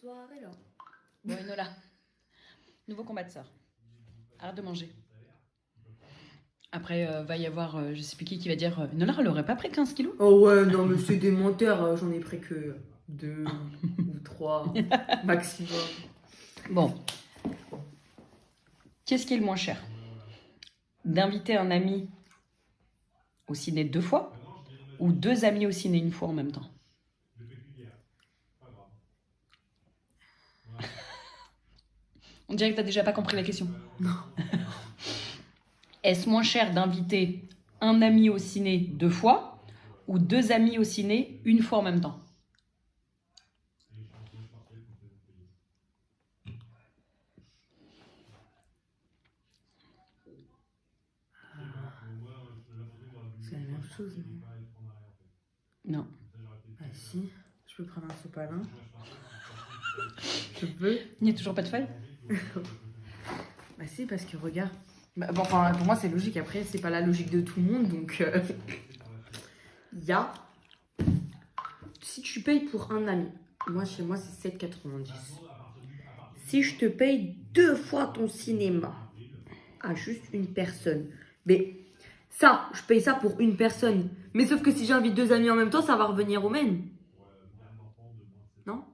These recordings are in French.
soirée là. Bon, Enola, nouveau combat de sœur. Arrête de manger. Après, va y avoir, je sais plus qui va dire Enola, elle aurait pas pris 15 kilos. Oh ouais, non mais c'est des menteurs, j'en ai pris que 2 ou 3 maximum. Bon. Qu'est-ce qui est le moins cher? D'inviter un ami au ciné 2 fois ou 2 amis au ciné 1 fois en même temps? On dirait que t'as déjà pas compris la question. Non. Est-ce moins cher d'inviter un ami au ciné 2 fois ou 2 amis au ciné 1 fois en même temps? C'est la même chose, non? Non. Ah si, je peux prendre un sopalin. Je peux. Il n'y a toujours pas de feuille? Bah si, parce que regarde. Bah, bon, enfin, pour moi c'est logique, après c'est pas la logique de tout le monde, donc il y a... Si tu payes pour un ami, moi chez moi c'est 7,90. Si je te paye 2 fois ton cinéma à juste une personne, mais ça, je paye ça pour une personne. Mais sauf que si j'invite 2 amis en même temps, ça va revenir au même. Non?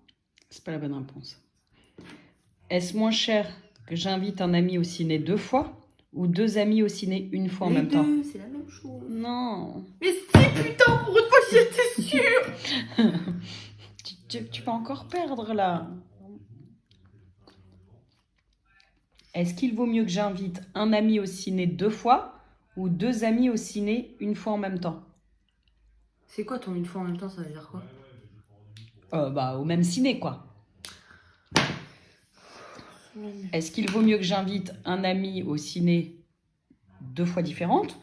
C'est pas la bonne réponse. Est-ce moins cher que j'invite un ami au ciné 2 fois ou 2 amis au ciné 1 fois en même temps? Les deux, c'est la même chose. Non. Mais si, putain, pour une fois j'étais sûre. Tu vas encore perdre là. Est-ce qu'il vaut mieux que j'invite un ami au ciné 2 fois ou 2 amis au ciné 1 fois en même temps? C'est quoi ton une fois en même temps, ça veut dire quoi? Au même ciné quoi. Est-ce qu'il vaut mieux que j'invite un ami au ciné 2 fois différentes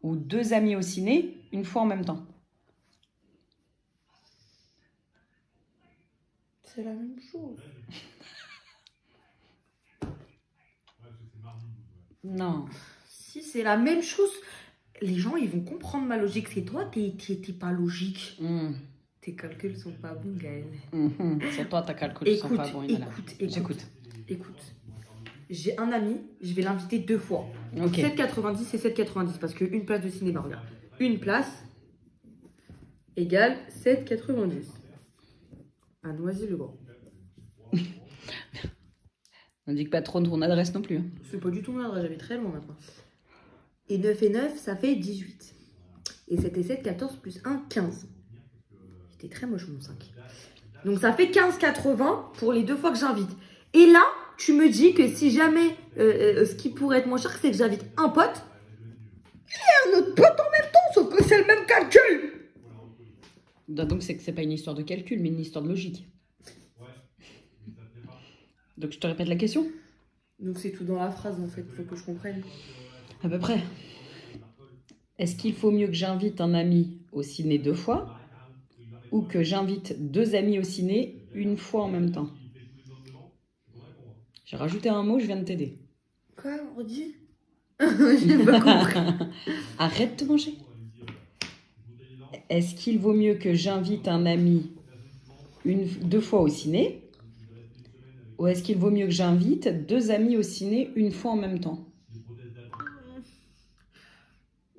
ou 2 amis au ciné 1 fois en même temps? C'est la même chose. Non. Si, c'est la même chose. Les gens, ils vont comprendre ma logique. C'est toi, t'es pas logique. Tes calculs sont pas bons, Gaël. C'est toi, ta calcul sont pas bons. Écoute. J'ai un ami, je vais l'inviter 2 fois. Ok. 7,90 et 7,90 parce qu'une place de cinéma, regarde. Une place égale 7,90. À Noisy-le-Grand. N'indique pas trop ton adresse non plus. Hein. C'est pas du tout mon adresse, j'avais très loin maintenant. Et 9 et 9, ça fait 18. Et 7 et 7, 14 plus 1, 15. C'était très moche mon 5. Donc ça fait 15,80 pour les 2 fois que j'invite. Et là, tu me dis que si jamais ce qui pourrait être moins cher, c'est que j'invite un pote et un autre pote en même temps, sauf que c'est le même calcul. Donc c'est que c'est pas une histoire de calcul, mais une histoire de logique. Donc je te répète la question. Donc c'est tout dans la phrase en fait, faut que je comprenne. À peu près. Est-ce qu'il faut mieux que j'invite un ami au ciné 2 fois ou que j'invite 2 amis au ciné 1 fois en même temps? J'ai rajouté un mot, je viens de t'aider. Quoi, on redit? J'ai pas compris. Arrête de manger. Est-ce qu'il vaut mieux que j'invite un ami 2 fois au ciné ou est-ce qu'il vaut mieux que j'invite 2 amis au ciné 1 fois en même temps?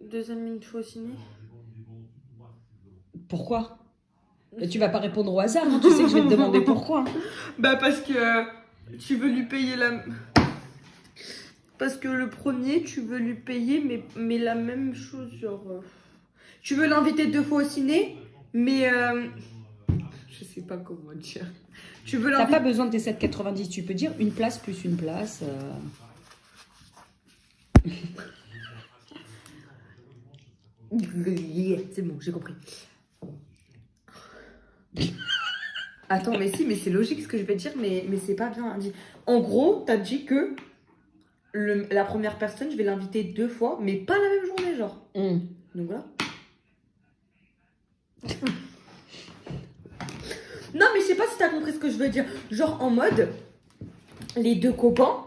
2 amis une fois au ciné. Pourquoi? Et tu vas pas répondre au hasard, hein, tu sais que je vais te demander pourquoi. Bah parce que tu veux lui payer la... Parce que le premier, tu veux lui payer, mais la même chose, genre... Tu veux l'inviter 2 fois au ciné, mais... Je sais pas comment dire. Tu veux T'as l'inviter... pas besoin de tes 7,90, tu peux dire une place plus une place. C'est bon, j'ai compris. Attends, mais si, mais c'est logique ce que je vais te dire, mais c'est pas bien dit. En gros, t'as dit que la première personne, je vais l'inviter 2 fois, mais pas la même journée, genre. Donc voilà. Non, mais je sais pas si t'as compris ce que je veux dire. Genre en mode, les 2 copains,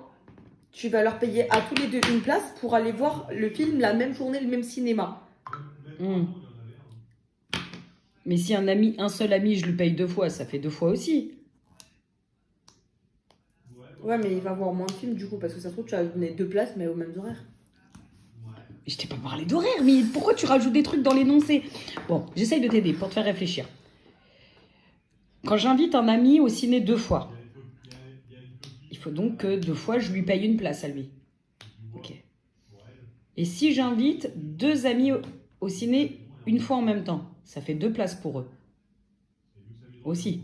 tu vas leur payer à tous les 2 une place pour aller voir le film la même journée, le même cinéma. Mais si un seul ami, je lui paye 2 fois, ça fait 2 fois aussi. Ouais, mais il va voir moins de films du coup, parce que ça se trouve, tu as donné 2 places, mais aux mêmes horaires. Je t'ai pas parlé d'horaire, mais pourquoi tu rajoutes des trucs dans l'énoncé? Bon, j'essaye de t'aider pour te faire réfléchir. Quand j'invite un ami au ciné 2 fois, il faut donc que 2 fois je lui paye une place à lui. Ok. Et si j'invite 2 amis au ciné une fois en même temps, ça fait 2 places pour eux. Aussi.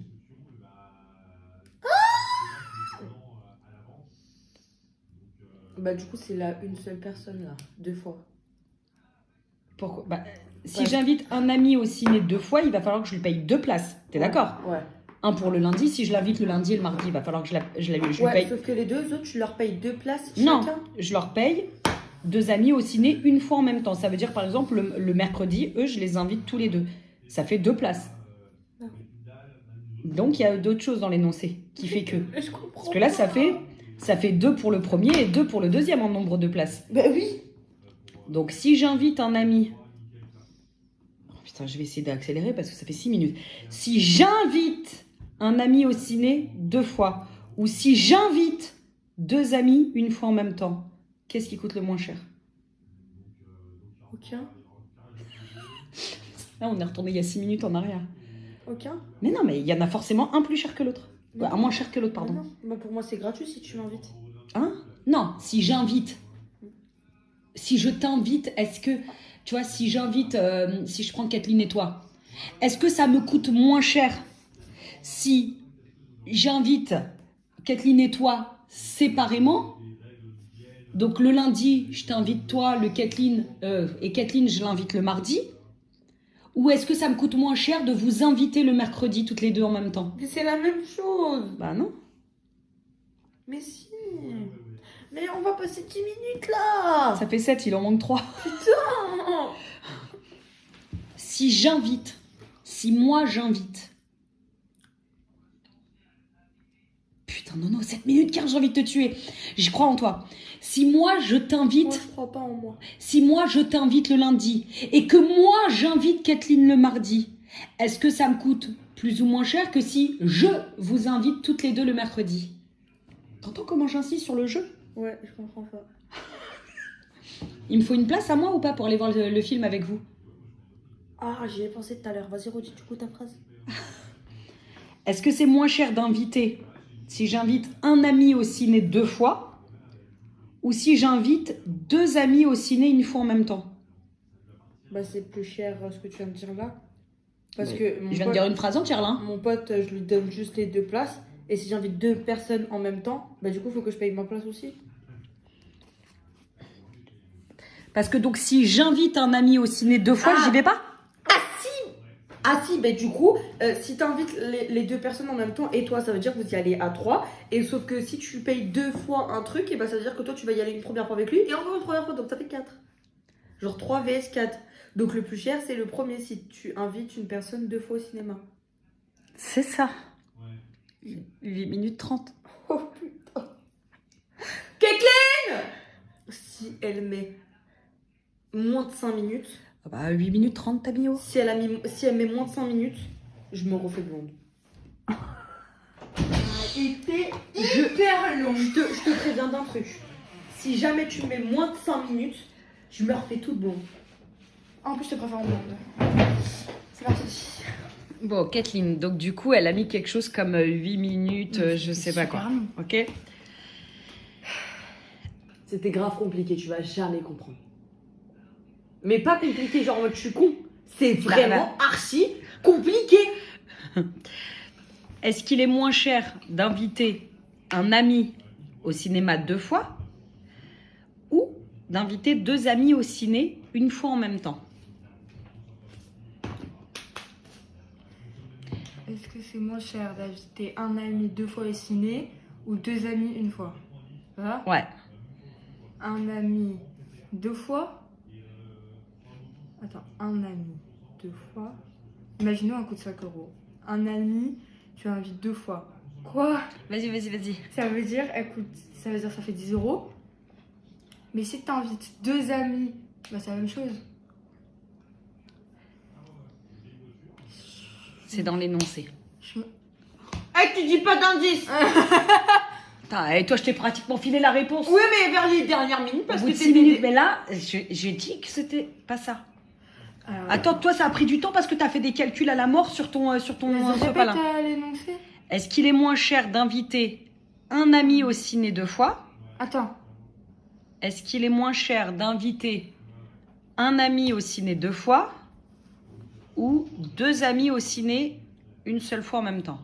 Bah, du coup, c'est là une seule personne là, 2 fois. Pourquoi? Bah, si Ouais. j'invite un ami au ciné 2 fois, il va falloir que je lui paye 2 places. T'es d'accord? Ouais. Un pour le lundi. Si je l'invite le lundi et le mardi, il va falloir que je lui Ouais, paye. sauf que les 2 autres, tu leur payes 2 places Non, chacun. je leur paye 2 amis au ciné une fois en même temps. Ça veut dire, par exemple, le mercredi, eux, je les invite tous les 2. Ça fait 2 places. Ah. Donc, il y a d'autres choses dans l'énoncé qui fait que. Je comprends. Parce que là, ça fait 2 pour le premier et 2 pour le deuxième en nombre de places. Bah oui. Donc, si j'invite un ami... Oh, putain, je vais essayer d'accélérer parce que ça fait 6 minutes. Si j'invite un ami au ciné 2 fois, ou si j'invite 2 amis une fois en même temps, qu'est-ce qui coûte le moins cher? Aucun. Là, on est retourné il y a 6 minutes en arrière. Aucun. Mais non, mais il y en a forcément un plus cher que l'autre. Un moins cher que l'autre, pardon. Non. Bah, pour moi, c'est gratuit si tu m'invites. Hein? Non, si j'invite. Si je t'invite, est-ce que... Tu vois, si j'invite... si je prends Kathleen et toi, est-ce que ça me coûte moins cher si j'invite Kathleen et toi séparément? Donc le lundi, je t'invite toi, et Kathleen, je l'invite le mardi. Ou est-ce que ça me coûte moins cher de vous inviter le mercredi toutes les 2 en même temps? Mais c'est la même chose. Bah non. Mais si. Mais on va passer 10 minutes là. Ça fait 7, il en manque 3. Putain. Si moi j'invite. Putain, non, 7 minutes 15, j'ai envie de te tuer. J'y crois en toi. Si moi je t'invite. Moi, je crois pas en moi. Si moi je t'invite le lundi et que moi j'invite Kathleen le mardi, est-ce que ça me coûte plus ou moins cher que si je vous invite toutes les 2 le mercredi? T'entends comment j'insiste sur le jeu? Ouais, je comprends pas. Il me faut une place à moi ou pas pour aller voir le film avec vous? Ah, j'y ai pensé tout à l'heure. Vas-y, redis du coup ta phrase. Est-ce que c'est moins cher d'inviter si j'invite un ami au ciné 2 fois ou si j'invite 2 amis au ciné une fois en même temps? Bah, c'est plus cher ce que tu viens de dire là. Parce Mais que mon je viens de pote, dire une phrase entière là. mon pote, je lui donne juste les 2 places. Et si j'invite 2 personnes en même temps, bah du coup, faut que je paye ma place aussi. Parce que donc si j'invite un ami au ciné 2 fois, Ah. j'y vais pas? Ah si, bah du coup, si t'invites les 2 personnes en même temps et toi, ça veut dire que vous y allez à 3. Et sauf que si tu payes 2 fois un truc, et bah ça veut dire que toi, tu vas y aller une première fois avec lui et encore une première fois, donc ça fait 4. Genre 3 vs 4. Donc le plus cher, c'est le premier si tu invites une personne 2 fois au cinéma. C'est ça. 8 minutes 30. Oh putain. Kathleen! Si elle met moins de 5 minutes, Ah bah 8 minutes 30, Tamio. si elle met moins de 5 minutes, je me refais blonde. C'était hyper long. Je te préviens d'un truc. Si jamais tu mets moins de 5 minutes, je me refais toute blonde. En plus, je te préfère en blonde. C'est parti. Bon, Kathleen, donc du coup, elle a mis quelque chose comme 8 minutes, je sais pas quoi. Ok? C'était grave compliqué, tu vas jamais comprendre. Mais pas compliqué, genre en mode je suis con. C'est vraiment archi compliqué. Est-ce qu'il est moins cher d'inviter un ami au cinéma 2 fois ou d'inviter 2 amis au ciné une fois en même temps? Est-ce que c'est moins cher d'inviter un ami 2 fois au ciné ou 2 amis une fois? Voilà. Ouais. Un ami 2 fois. Attends, un ami 2 fois. Imaginons un coût de 5 euros. Un ami, tu invites 2 fois. Quoi? Vas-y. Ça veut dire, ça fait 10 euros. Mais si tu invites 2 amis, bah c'est la même chose. C'est dans l'énoncé. Ah, tu dis pas d'indice. Putain, et toi, je t'ai pratiquement filé la réponse. Oui, mais vers les dernières minutes, Au parce bout que de t'es 6 minutes. Mais là, j'ai dit que c'était pas ça. Alors, Attends, toi, ça a pris du temps parce que t'as fait des calculs à la mort sur ton vas-y, répète sopalin. l'énoncé. Est-ce qu'il est moins cher d'inviter un ami au ciné 2 fois? Attends. Est-ce qu'il est moins cher d'inviter un ami au ciné 2 fois ou 2 amis au ciné une seule fois en même temps?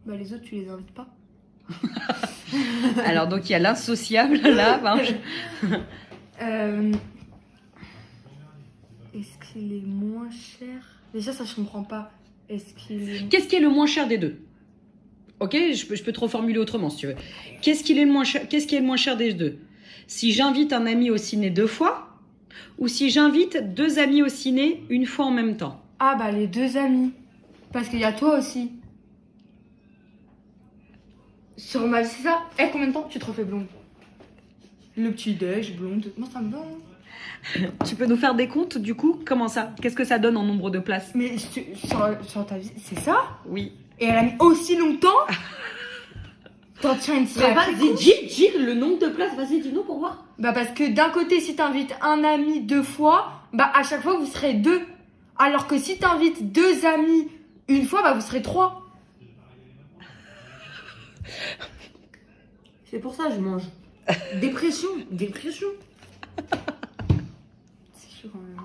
Bah, les autres, tu les invites pas. Alors, donc, il y a l'insociable là. Est-ce qu'il est moins cher? Déjà, ça, je comprends pas. Est-ce qu'il est. Qu'est-ce qui est le moins cher des deux? Ok, je peux te reformuler autrement si tu veux. Qu'est-ce qui est le moins cher des deux? Si j'invite un ami au ciné 2 fois ou si j'invite 2 amis au ciné une fois en même temps? Ah, bah, les 2 amis. Parce qu'il y a toi aussi. Sur ma vie, c'est ça? Eh, combien de temps tu te refais blonde? Le petit déj, blonde. Moi, ça me va. Hein. Tu peux nous faire des comptes du coup? Comment ça? Qu'est-ce que ça donne en nombre de places? Mais sur ta vie, c'est ça? Oui. Et elle a mis aussi longtemps? T'en tiens une Bah, sacrée vas-y, couche. dis le nombre de places, vas-y, dis-nous pour voir. Bah, parce que d'un côté, si t'invites un ami 2 fois, bah, à chaque fois, vous serez 2. Alors que si t'invites 2 amis une fois, bah, vous serez 3. C'est pour ça que je mange. Dépression. C'est chaud quand même.